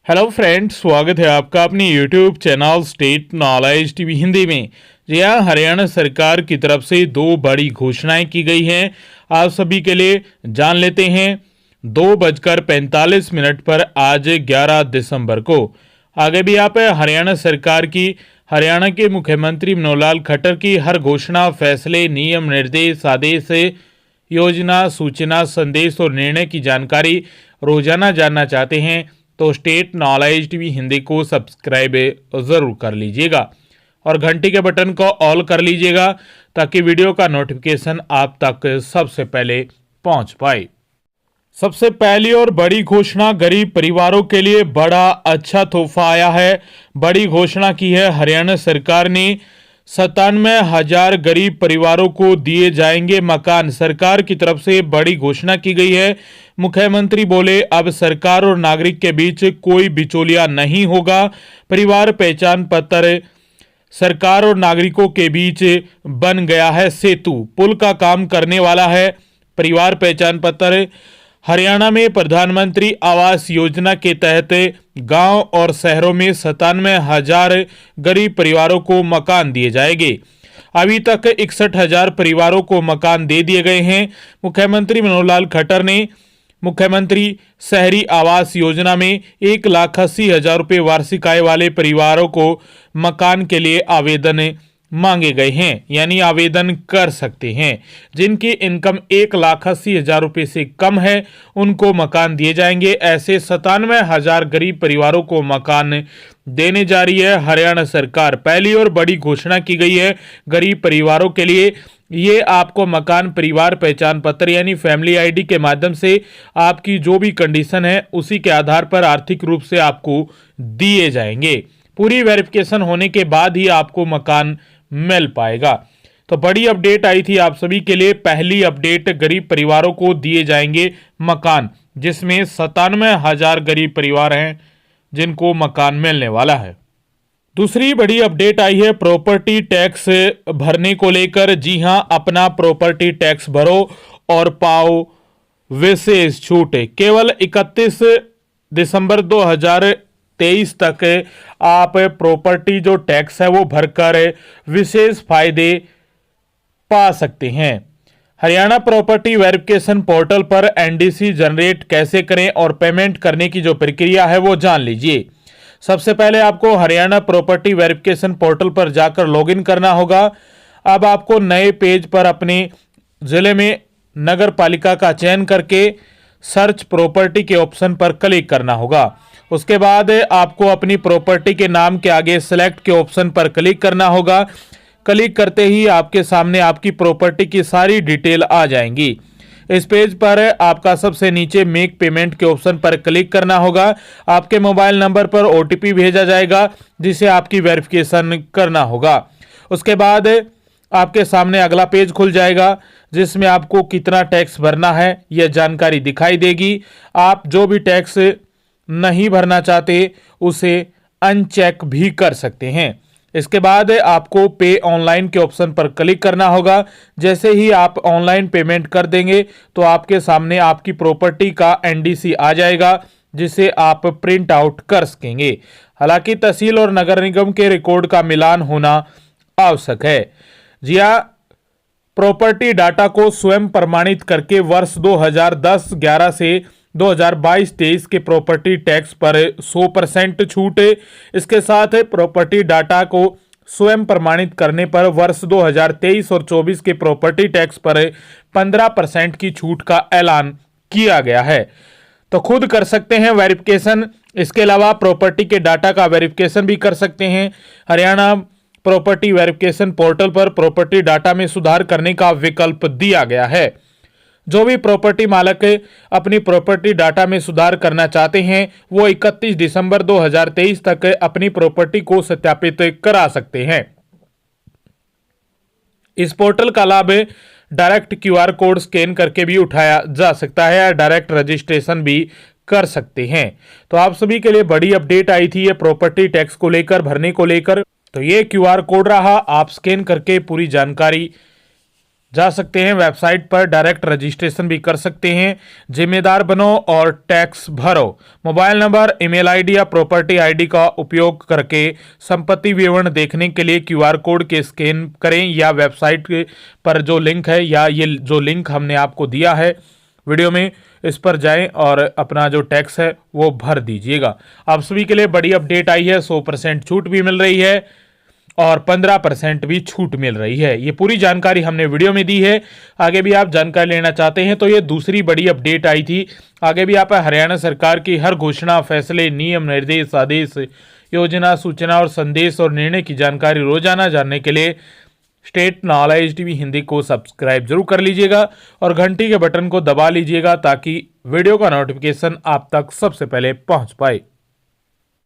Hello friends, स्वागत है आपका अपने YouTube channel state knowledge TV Hindi में। जी हाँ, हरियाणा सरकार की तरफ से दो बड़ी घोषणाएं की गई हैं। आप सभी के लिए जान लेते हैं। 2:45 पर आज 11 दिसंबर को आगे भी आप हरियाणा सरकार की, हरियाणा के मुख्यमंत्री मनोहर लाल खट्टर की हर घोषणा, फैसले, नियम, निर्देश, आदेश, योजना, सूचना, संदेश और निर्णय की जानकारी रोजाना जानना चाहते हैं तो स्टेट नॉलेज टीवी हिंदी को सब्सक्राइब ज़रूर कर लीजिएगा और घंटी के बटन को ऑल कर लीजिएगा ताकि वीडियो का नोटिफिकेशन आप तक सबसे पहले पहुंच पाए। सबसे पहली और बड़ी घोषणा, गरीब परिवारों के लिए बड़ा अच्छा तोहफा आया है। बड़ी घोषणा की है हरियाणा सरकार ने। 97,000 गरीब परिवारों को दिए जाएंगे मकान। सरकार की तरफ से बड़ी घोषणा की गई है। मुख्यमंत्री बोले, अब सरकार और नागरिक के बीच कोई बिचौलिया नहीं होगा। परिवार पहचान पत्र सरकार और नागरिकों के बीच बन गया है सेतु, पुल का काम करने वाला है। परिवार पहचान पत्र हरियाणा में प्रधानमंत्री आवास योजना के तहत गांव और शहरों में 97,000 गरीब परिवारों को मकान दिए जाएंगे। अभी तक 61,000 परिवारों को मकान दे दिए गए हैं। मुख्यमंत्री मनोहर लाल खट्टर ने मुख्यमंत्री शहरी आवास योजना में 1,80,000 रुपये वार्षिक आय वाले परिवारों को मकान के लिए आवेदन मांगे गए हैं, यानी आवेदन कर सकते हैं। जिनकी इनकम 1,80,000 रुपये से कम है उनको मकान दिए जाएंगे। ऐसे 97,000 गरीब परिवारों को मकान देने जा रही है हरियाणा सरकार। पहली और बड़ी घोषणा की गई है गरीब परिवारों के लिए। ये आपको मकान परिवार पहचान पत्र यानी फैमिली आईडी के माध्यम से आपकी जो भी कंडीशन है उसी के आधार पर आर्थिक रूप से आपको दिए जाएंगे। पूरी वेरिफिकेशन होने के बाद ही आपको मकान मिल पाएगा। तो बड़ी अपडेट आई थी आप सभी के लिए। पहली अपडेट, गरीब परिवारों को दिए जाएंगे मकान, जिसमें 97,000 गरीब परिवार हैं जिनको मकान मिलने वाला है। दूसरी बड़ी अपडेट आई है प्रॉपर्टी टैक्स भरने को लेकर। जी हां, अपना प्रॉपर्टी टैक्स भरो और पाओ विशेष छूट। केवल 31 दिसंबर 2023 तक आप प्रॉपर्टी जो टैक्स है वो भरकर विशेष फायदे पा सकते हैं। हरियाणा प्रॉपर्टी वेरिफिकेशन पोर्टल पर एनडीसी जनरेट कैसे करें और पेमेंट करने की जो प्रक्रिया है वो जान लीजिए। सबसे पहले आपको हरियाणा प्रॉपर्टी वेरिफिकेशन पोर्टल पर जाकर लॉगिन करना होगा। अब आपको नए पेज पर अपने जिले में नगर पालिका का चयन करके सर्च प्रॉपर्टी के ऑप्शन पर क्लिक करना होगा। उसके बाद आपको अपनी प्रॉपर्टी के नाम के आगे सेलेक्ट के ऑप्शन पर क्लिक करना होगा। क्लिक करते ही आपके सामने आपकी प्रॉपर्टी की सारी डिटेल आ जाएंगी। इस पेज पर आपका सबसे नीचे मेक पेमेंट के ऑप्शन पर क्लिक करना होगा। आपके मोबाइल नंबर पर ओटीपी भेजा जाएगा जिसे आपकी वेरिफिकेशन करना होगा। उसके बाद आपके सामने अगला पेज खुल जाएगा जिसमें आपको कितना टैक्स भरना है यह जानकारी दिखाई देगी। आप जो भी टैक्स नहीं भरना चाहते उसे अनचेक भी कर सकते हैं। इसके बाद आपको पे ऑनलाइन के ऑप्शन पर क्लिक करना होगा। जैसे ही आप ऑनलाइन पेमेंट कर देंगे तो आपके सामने आपकी प्रॉपर्टी का एनडीसी आ जाएगा जिसे आप प्रिंट आउट कर सकेंगे। हालांकि तहसील और नगर निगम के रिकॉर्ड का मिलान होना आवश्यक है। जी हां, प्रॉपर्टी डाटा को स्वयं प्रमाणित करके वर्ष 2010-11 से 2022-23 के प्रॉपर्टी टैक्स पर 100% छूट। इसके साथ प्रॉपर्टी डाटा को स्वयं प्रमाणित करने पर वर्ष 2023 और 24 के प्रॉपर्टी टैक्स पर 15% की छूट का ऐलान किया गया है। तो खुद कर सकते हैं वेरिफिकेशन। इसके अलावा प्रॉपर्टी के डाटा का वेरिफिकेशन भी कर सकते हैं। हरियाणा प्रॉपर्टी वेरिफिकेशन पोर्टल पर प्रॉपर्टी डाटा में सुधार करने का विकल्प दिया गया है। जो भी प्रॉपर्टी मालक अपनी प्रॉपर्टी डाटा में सुधार करना चाहते हैं वो 31 दिसंबर 2023 तक अपनी प्रॉपर्टी को सत्यापित करा सकते हैं। इस पोर्टल का लाभ डायरेक्ट क्यूआर कोड स्कैन करके भी उठाया जा सकता है या डायरेक्ट रजिस्ट्रेशन भी कर सकते हैं। तो आप सभी के लिए बड़ी अपडेट आई थी ये प्रॉपर्टी टैक्स को लेकर, भरने को लेकर। तो ये क्यूआर कोड रहा, आप स्कैन करके पूरी जानकारी जा सकते हैं। वेबसाइट पर डायरेक्ट रजिस्ट्रेशन भी कर सकते हैं। जिम्मेदार बनो और टैक्स भरो। मोबाइल नंबर, ईमेल आईडी या प्रॉपर्टी आईडी का उपयोग करके संपत्ति विवरण देखने के लिए क्यूआर कोड के स्कैन करें या वेबसाइट पर जो लिंक है या ये जो लिंक हमने आपको दिया है वीडियो में, इस पर जाएं और अपना जो टैक्स है वो भर दीजिएगा। आप सभी के लिए बड़ी अपडेट आई है, 100% छूट भी मिल रही है और 15% भी छूट मिल रही है। ये पूरी जानकारी हमने वीडियो में दी है। आगे भी आप जानकारी लेना चाहते हैं तो ये दूसरी बड़ी अपडेट आई थी। आगे भी आप हरियाणा सरकार की हर घोषणा, फैसले, नियम, निर्देश, आदेश, योजना, सूचना और संदेश और निर्णय की जानकारी रोजाना जानने के लिए स्टेट नॉलेज टीवी हिंदी को सब्सक्राइब जरूर कर लीजिएगा और घंटी के बटन को दबा लीजिएगा ताकि वीडियो का नोटिफिकेशन आप तक सबसे पहले पहुंच पाए।